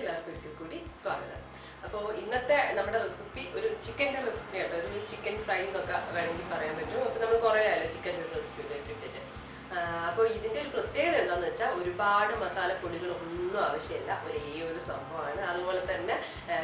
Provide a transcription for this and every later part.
എല്ലാവർക്കും ഒരിക്കൽ കൂടി സ്വാഗതം. അപ്പോൾ ഇന്നത്തെ നമ്മുടെ റെസിപ്പി ഒരു ചിക്കൻ്റെ റെസിപ്പിയാണ്. ഒരു ചിക്കൻ ഫ്രൈ എന്നൊക്കെ വേണമെങ്കിൽ പറയാൻ പറ്റും. അപ്പോൾ നമ്മൾ കുറേ ആയാലും ചിക്കൻ്റെ റെസിപ്പി ഇട്ടിട്ട്. അപ്പോൾ ഇതിൻ്റെ ഒരു പ്രത്യേകത എന്താണെന്ന് വെച്ചാൽ ഒരുപാട് മസാലപ്പൊടികളൊന്നും ആവശ്യമില്ല, ഒരേ ഒരു സംഭവമാണ്. അതുപോലെ തന്നെ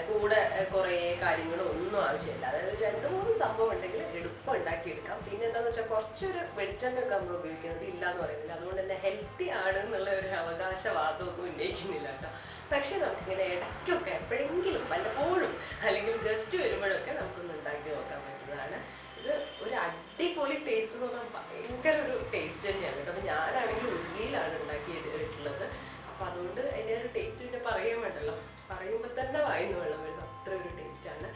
കൂടെ കുറേ കാര്യങ്ങളൊന്നും ആവശ്യമില്ല. അതായത് 2-3 സംഭവം ഉണ്ടെങ്കിൽ എളുപ്പം ഉണ്ടാക്കിയെടുക്കാം. പിന്നെ എന്താണെന്ന് വെച്ചാൽ കുറച്ചൊരു വെളിച്ചെണ്ണയൊക്കെ നമ്മൾ ഉപയോഗിക്കുന്നത് ഇല്ലയെന്ന് പറയുന്നില്ല. അതുകൊണ്ട് തന്നെ ഹെൽത്തി ആണ് എന്നുള്ള ഒരു അവകാശവാദമൊന്നും ഉന്നയിക്കുന്നില്ല കേട്ടോ. പക്ഷേ നമുക്കിങ്ങനെ ഇടയ്ക്കൊക്കെ എപ്പോഴെങ്കിലും വല്ലപ്പോഴും അല്ലെങ്കിൽ ഗസ്റ്റ് വരുമ്പോഴൊക്കെ നമുക്കൊന്ന് ഉണ്ടാക്കി നോക്കാൻ പറ്റുന്നതാണ്. ഇത് ഒരു അടിപൊളി ടേസ്റ്റ് എന്ന് പറഞ്ഞാൽ ഭയങ്കര ഒരു ടേസ്റ്റ് തന്നെയാണ് കേട്ടോ. അപ്പോൾ ഞാനാണെങ്കിൽ ഉള്ളിയിലാണ് ഉണ്ടാക്കിയിട്ടുള്ളത്. അപ്പോൾ അതുകൊണ്ട് അതിൻ്റെ ഒരു ടേസ്റ്റ് പിന്നെ പറയാൻ വേണ്ടല്ലോ, പറയുമ്പോൾ തന്നെ വായിന്ന് വെള്ളം വരുന്നത്, അത്ര ഒരു ടേസ്റ്റാണ്.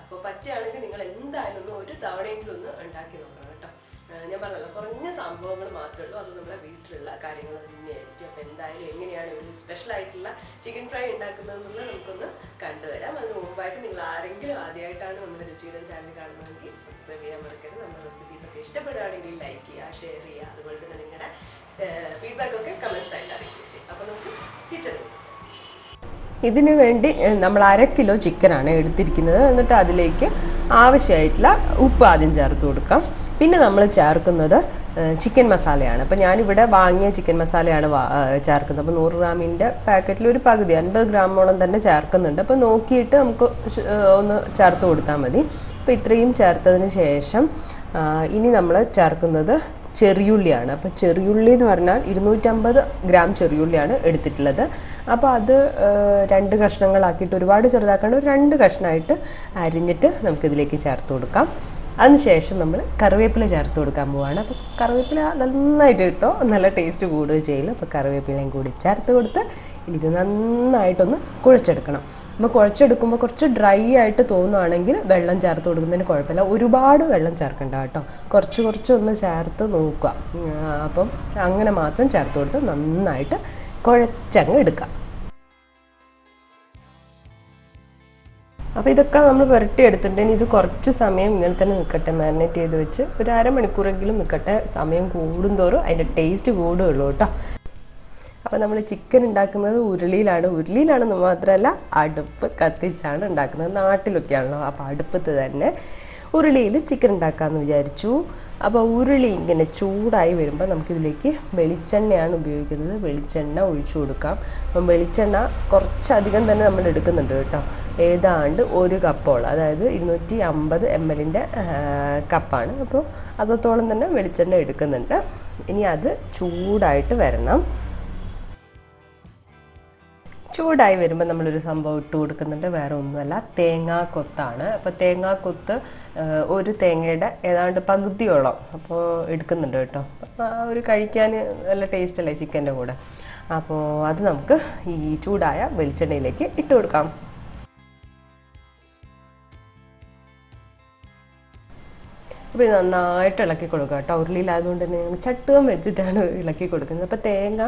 അപ്പോൾ പറ്റുകയാണെങ്കിൽ നിങ്ങൾ എന്തായാലും ഒന്ന് ഒരു തവണയെങ്കിലും ഒന്ന് ഉണ്ടാക്കി നോക്കണം കേട്ടോ. ഞാൻ പറഞ്ഞല്ലോ, കുറഞ്ഞ സംഭവങ്ങൾ മാത്രമേ ഉള്ളൂ, അത് നമ്മുടെ വീട്ടിലുള്ള കാര്യങ്ങൾ തന്നെയായിരിക്കും. അപ്പോൾ എന്തായാലും എങ്ങനെയാണ് ഒരു സ്പെഷ്യലായിട്ടുള്ള ചിക്കൻ ഫ്രൈ ഉണ്ടാക്കുന്നതെന്നുള്ളത് നമുക്കൊന്ന് കണ്ടുവരാം. അതിന് മുമ്പായിട്ട് നിങ്ങൾ ആരെങ്കിലും ആദ്യമായിട്ടാണ് നമ്മുടെ രുചികരം ചാനൽ കാണുന്നതെങ്കിൽ സബ്സ്ക്രൈബ് ചെയ്യാൻ മറക്കരുത്. നമ്മുടെ റെസിപ്പീസൊക്കെ ഇഷ്ടപ്പെടുകയാണെങ്കിൽ ലൈക്ക് ചെയ്യുക, ഷെയർ ചെയ്യുക, അതുപോലെ തന്നെ നിങ്ങളുടെ ഫീഡ്ബാക്കൊക്കെ കമൻറ്റ്സ് ആയിട്ട് അറിയിക്കുക. അപ്പോൾ നമുക്ക് കിച്ചണിൽ ഇതിനു വേണ്ടി നമ്മൾ 1/2 കിലോ ചിക്കനാണ് എടുത്തിരിക്കുന്നത്. എന്നിട്ട് അതിലേക്ക് ആവശ്യമായിട്ടുള്ള ഉപ്പ് ആദ്യം ചേർത്ത് കൊടുക്കാം. പിന്നെ നമ്മൾ ചേർക്കുന്നത് ചിക്കൻ മസാലയാണ്. അപ്പോൾ ഞാനിവിടെ വാങ്ങിയ ചിക്കൻ മസാലയാണ് ചേർക്കുന്നത്. അപ്പോൾ 100 ഗ്രാമിൻ്റെ പാക്കറ്റിൽ ഒരു പകുതി 50 ഗ്രാമോളം തന്നെ ചേർക്കുന്നുണ്ട്. അപ്പോൾ നോക്കിയിട്ട് നമുക്ക് ഒന്ന് ചേർത്ത് കൊടുത്താൽ മതി. അപ്പോൾ ഇത്രയും ചേർത്തതിന് ശേഷം ഇനി നമ്മൾ ചേർക്കുന്നത് ചെറിയുള്ളിയാണ്. അപ്പോൾ ചെറിയുള്ളി എന്ന് പറഞ്ഞാൽ 250 ഗ്രാം ചെറിയുള്ളിയാണ് എടുത്തിട്ടുള്ളത്. അപ്പോൾ അത് 2 കഷ്ണങ്ങളാക്കിയിട്ട്, ഒരുപാട് ചെറുതാക്കാണ്ട് ഒരു 2 കഷ്ണമായിട്ട് അരിഞ്ഞിട്ട് നമുക്കിതിലേക്ക് ചേർത്ത് കൊടുക്കാം. അതിനുശേഷം നമ്മൾ കറിവേപ്പില ചേർത്ത് കൊടുക്കാൻ പോവുകയാണ്. അപ്പോൾ കറിവേപ്പില നന്നായിട്ട് കിട്ടോ, നല്ല ടേസ്റ്റ് കൂടുകയും ചെയ്യില്ല. അപ്പോൾ കറിവേപ്പിലയും കൂടി ചേർത്ത് കൊടുത്ത് ഇത് നന്നായിട്ടൊന്ന് കുഴച്ചെടുക്കണം. അപ്പോൾ കുഴച്ചെടുക്കുമ്പോൾ കുറച്ച് ഡ്രൈ ആയിട്ട് തോന്നുകയാണെങ്കിൽ വെള്ളം ചേർത്ത് കൊടുക്കുന്നതിന് കുഴപ്പമില്ല. ഒരുപാട് വെള്ളം ചേർക്കണ്ട കേട്ടോ, കുറച്ചൊന്ന് ചേർത്ത് നോക്കുക. അപ്പം അങ്ങനെ മാത്രം ചേർത്ത് കൊടുത്ത് നന്നായിട്ട് കുഴച്ചങ്ങ് എടുക്കാം. അപ്പോൾ ഇതൊക്കെ നമ്മൾ പുരട്ടി എടുത്തിട്ടുണ്ടെങ്കിൽ ഇത് കുറച്ച് സമയം ഇങ്ങനെ തന്നെ നിൽക്കട്ടെ, മാരിനേറ്റ് ചെയ്ത് വെച്ച് ഒരു 1/2 മണിക്കൂറെങ്കിലും നിൽക്കട്ടെ. സമയം കൂടുന്തോറും അതിൻ്റെ ടേസ്റ്റ് കൂടുകയുള്ളൂ കേട്ടോ. അപ്പോൾ നമ്മൾ ചിക്കൻ ഉണ്ടാക്കുന്നത് ഉരുളിയിലാണെന്ന് മാത്രമല്ല അടുപ്പ് കത്തിച്ചാണ് ഉണ്ടാക്കുന്നത്. നാട്ടിലൊക്കെയാണല്ലോ, അപ്പോൾ അടുപ്പത്ത് തന്നെ ഉരുളിയിൽ ചിക്കൻ ഉണ്ടാക്കാമെന്ന് വിചാരിച്ചു. അപ്പോൾ ഉരുളി ഇങ്ങനെ ചൂടായി വരുമ്പോൾ നമുക്കിതിലേക്ക് വെളിച്ചെണ്ണയാണ് ഉപയോഗിക്കുന്നത്. വെളിച്ചെണ്ണ ഒഴിച്ചു കൊടുക്കാം. അപ്പം വെളിച്ചെണ്ണ കുറച്ചധികം തന്നെ നമ്മൾ എടുക്കുന്നുണ്ട് കേട്ടോ. ഏതാണ്ട് 1 കപ്പോളം, അതായത് 250 ml കപ്പാണ്. അപ്പോൾ അതോളം തന്നെ വെളിച്ചെണ്ണ എടുക്കുന്നുണ്ട്. ഇനി അത് ചൂടായിട്ട് വരണം. ചൂടായി വരുമ്പോൾ നമ്മളൊരു സംഭവം ഇട്ട് കൊടുക്കുന്നുണ്ട്, വേറെ ഒന്നുമല്ല, തേങ്ങാക്കൊത്താണ്. അപ്പോൾ തേങ്ങാക്കൊത്ത് ഒരു തേങ്ങയുടെ ഏതാണ്ട് പകുതിയോളം അപ്പോൾ എടുക്കുന്നുണ്ട് കേട്ടോ. ഒരു കഴിക്കാൻ നല്ല ടേസ്റ്റ് അല്ലേ ചിക്കൻ്റെ കൂടെ. അപ്പോൾ അത് നമുക്ക് ഈ ചൂടായ വെളിച്ചെണ്ണയിലേക്ക് ഇട്ട് കൊടുക്കാം. അപ്പോൾ ഇത് നന്നായിട്ട് ഇളക്കി കൊടുക്കുക കേട്ടോ. ഉരുളിയിലായതുകൊണ്ട് തന്നെ ഞങ്ങൾ ചട്ടുകം വെച്ചിട്ടാണ് ഇളക്കി കൊടുക്കുന്നത്. അപ്പോൾ തേങ്ങ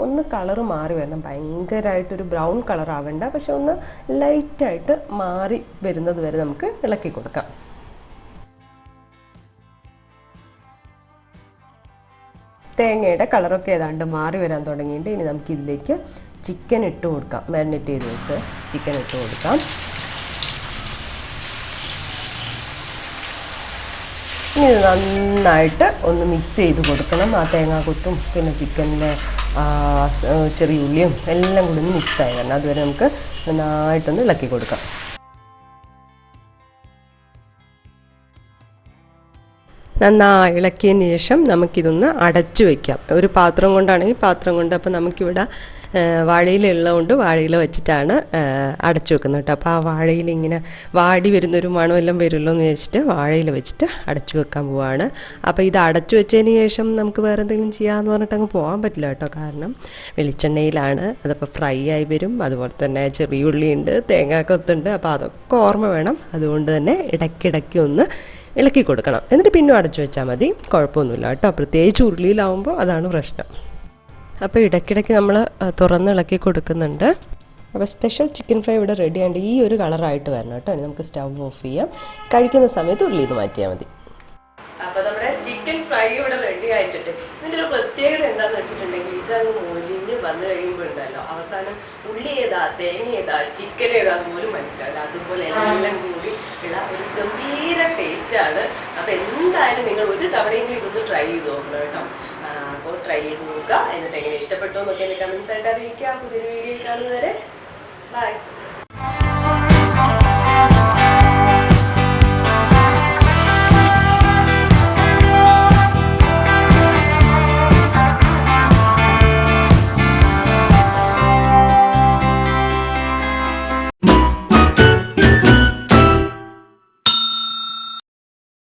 ഒന്ന് കളറ് മാറി വരണം, ഭയങ്കരമായിട്ടൊരു ബ്രൗൺ കളർ ആവേണ്ട, പക്ഷെ ഒന്ന് ലൈറ്റായിട്ട് മാറി വരുന്നത് വരെ നമുക്ക് ഇളക്കി കൊടുക്കാം. തേങ്ങയുടെ കളറൊക്കെ ഏതാണ്ട് മാറി വരാൻ തുടങ്ങിയിട്ട് ഇനി നമുക്കിതിലേക്ക് ചിക്കൻ ഇട്ട് കൊടുക്കാം. മാരിനേറ്റ് ചെയ്ത് വെച്ച് ചിക്കൻ ഇട്ട് കൊടുക്കാം. ഇനി ഇത് നന്നായിട്ട് ഒന്ന് മിക്സ് ചെയ്ത് കൊടുക്കണം. ആ തേങ്ങാക്കൊത്തും പിന്നെ ചിക്കനിലെ ചെറിയ ഉള്ളിയും എല്ലാം കൂടി ഒന്ന് മിക്സായി വരണം. അതുവരെ നമുക്ക് നന്നായിട്ടൊന്ന് ഇളക്കി കൊടുക്കാം. നന്നായി ഇളക്കിയതിന് ശേഷം നമുക്കിതൊന്ന് അടച്ചു വയ്ക്കാം. ഒരു പാത്രം കൊണ്ടാണെങ്കിൽ പാത്രം കൊണ്ട്. അപ്പോൾ നമുക്കിവിടെ വാഴയില ഉള്ളതുകൊണ്ട് വാഴയില വെച്ചിട്ടാണ് അടച്ചു വെക്കുന്നത് കേട്ടോ. അപ്പോൾ ആ വാഴയിൽ ഇങ്ങനെ വാടി വരുന്നൊരു മണമെല്ലാം വരുമല്ലോ എന്ന് വിചാരിച്ചിട്ട് വാഴയില വെച്ചിട്ട് അടച്ചു വെക്കാൻ പോവാണ്. അപ്പോൾ ഇത് അടച്ചു വെച്ചതിന് ശേഷം നമുക്ക് വേറെ എന്തെങ്കിലും ചെയ്യാമെന്ന് പറഞ്ഞിട്ട് അങ്ങ് പോകാൻ പറ്റില്ല കേട്ടോ. കാരണം വെളിച്ചെണ്ണയിലാണ്, അതപ്പോൾ ഫ്രൈ ആയി വരും. അതുപോലെ തന്നെ ചെറിയ ഉള്ളിയുണ്ട്, തേങ്ങാക്കൊത്തുണ്ട്. അപ്പോൾ അതൊക്കെ ഓർമ്മ വേണം. അതുകൊണ്ട് തന്നെ ഇടയ്ക്കിടയ്ക്ക് ഒന്ന് ഇളക്കി കൊടുക്കണം. എന്നിട്ട് പിന്നെ അടച്ചു വെച്ചാൽ മതി, കുഴപ്പമൊന്നുമില്ല കേട്ടോ. പ്രത്യേകിച്ച് ഉരുളിയിലാവുമ്പോൾ അതാണ് പ്രശ്നം. അപ്പോൾ ഇടയ്ക്കിടയ്ക്ക് നമ്മൾ തുറന്ന് ഇളക്കി കൊടുക്കുന്നുണ്ട്. അപ്പോൾ സ്പെഷ്യൽ ചിക്കൻ ഫ്രൈ ഇവിടെ റെഡി ആയിട്ട് ഈ ഒരു കളറായിട്ട് വരണം കേട്ടോ. ഇനി നമുക്ക് സ്റ്റവ് ഓഫ് ചെയ്യാം. കഴിക്കുന്ന സമയത്ത് ഉരുളിയിൽ നിന്ന് മാറ്റിയാൽ മതി. അപ്പോൾ നമ്മുടെ ചിക്കൻ ഫ്രൈ ഇവിടെ റെഡി ആയിട്ടുണ്ട്. ഇതിൻ്റെ ഒരു പ്രത്യേകത എന്താണെന്ന് വെച്ചിട്ടുണ്ടെങ്കിൽ ഇതങ്ങ് മൊരിഞ്ഞ് വന്നു കഴിയുമ്പോൾ ഉണ്ടല്ലോ അവസാനം ഉള്ളി ഏതാ തേങ്ങ ഏതാ ചിക്കൻ ഏതാന്ന് പോലും മനസ്സിലാവില്ല. അതുപോലെ എല്ലാം കൂടി ഉള്ള ഒരു ഗംഭീര ടേസ്റ്റാണ്. അപ്പോൾ എന്തായാലും നിങ്ങൾ ഒരു തവണയെങ്കിലും ഇതൊന്ന് ട്രൈ ചെയ്ത് നോക്കണം കേട്ടോ. അപ്പോൾ ട്രൈ ചെയ്ത് നോക്കുക. എന്നിട്ട് എങ്ങനെ ഇഷ്ടപ്പെട്ടോ എന്നൊക്കെ എന്നെ കമൻസ് ആയിട്ട് അറിയിക്കുക. പുതിയൊരു വീഡിയോ കാണുന്നവരെ ബൈ.